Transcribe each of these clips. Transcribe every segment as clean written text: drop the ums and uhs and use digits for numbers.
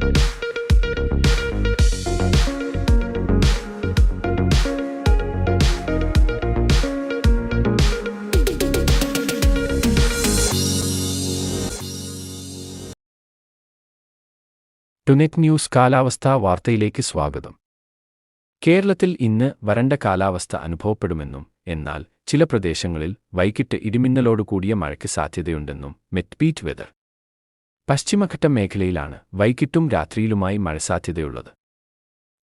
ടുനെറ്റ് news കാലാവസ്ഥാ വാർത്തയിലേക്ക് സ്വാഗതം. കേരളത്തിൽ ഇന്ന് വരണ്ട കാലാവസ്ഥ അനുഭവപ്പെടുമെന്നും എന്നാൽ ചില പ്രദേശങ്ങളിൽ വൈകിട്ട് ഇടിമിന്നലോടുകൂടിയ മഴയ്ക്ക് സാധ്യതയുണ്ടെന്നും മെറ്റ്ബീറ്റ് വെതർ. പശ്ചിമഘട്ട മേഖലയിലാണ് വൈകിട്ടും രാത്രിയിലുമായി മഴ സാധ്യതയുള്ളത്.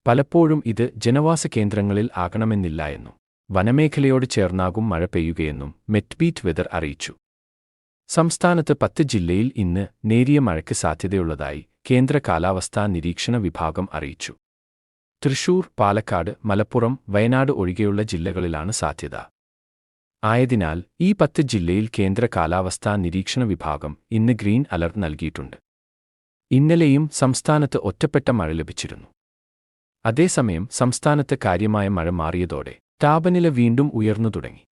പലപ്പോഴും ഇത് ജനവാസ കേന്ദ്രങ്ങളിൽ ആകണമെന്നില്ല എന്നും വനമേഖലയോട് ചേർന്നാകും മഴ പെയ്യുകയെന്നും മെറ്റ്ബീറ്റ് വെതർ അറിയിച്ചു. സംസ്ഥാനത്ത് 10 ജില്ലയിൽ ഇന്ന് നേരിയ മഴയ്ക്ക് സാധ്യതയുള്ളതായി കേന്ദ്ര കാലാവസ്ഥാ നിരീക്ഷണ വിഭാഗം അറിയിച്ചു. തൃശൂർ, പാലക്കാട്, മലപ്പുറം, വയനാട് ഒഴികെയുള്ള ജില്ലകളിലാണ് സാധ്യത. ആയതിനാൽ ഈ 10 ജില്ലയിൽ കേന്ദ്ര കാലാവസ്ഥാ നിരീക്ഷണ വിഭാഗം ഇന്ന് ഗ്രീൻ അലർട്ട് നൽകിയിട്ടുണ്ട്. ഇന്നലെയും സംസ്ഥാനത്ത് ഒറ്റപ്പെട്ട മഴ ലഭിച്ചിരുന്നു. അതേസമയം സംസ്ഥാനത്ത് കാര്യമായ മഴ മാറിയതോടെ താപനില വീണ്ടും ഉയർന്നു തുടങ്ങി.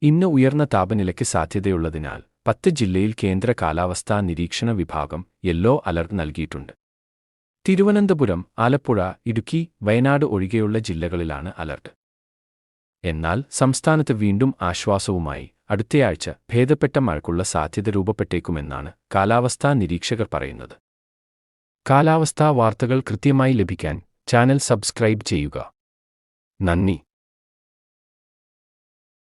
ഇന്ന് ഉയർന്ന താപനിലയ്ക്ക് സാധ്യതയുള്ളതിനാൽ 10 ജില്ലയിൽ കേന്ദ്ര കാലാവസ്ഥാ നിരീക്ഷണ വിഭാഗം യെല്ലോ അലർട്ട് നൽകിയിട്ടുണ്ട്. തിരുവനന്തപുരം, ആലപ്പുഴ, ഇടുക്കി, വയനാട് ഒഴികെയുള്ള ജില്ലകളിലാണ് അലർട്ട്. എന്നാൽ സംസ്ഥാനത്ത് വീണ്ടും ആശ്വാസവുമായി അടുത്തയാഴ്ച ഭേദപ്പെട്ട മഴയ്ക്കുള്ള സാധ്യത രൂപപ്പെട്ടേക്കുമെന്നാണ് കാലാവസ്ഥാ നിരീക്ഷകർ പറയുന്നത്. കാലാവസ്ഥാ വാർത്തകൾ കൃത്യമായി ലഭിക്കാൻ ചാനൽ സബ്സ്ക്രൈബ് ചെയ്യുക. നന്ദി.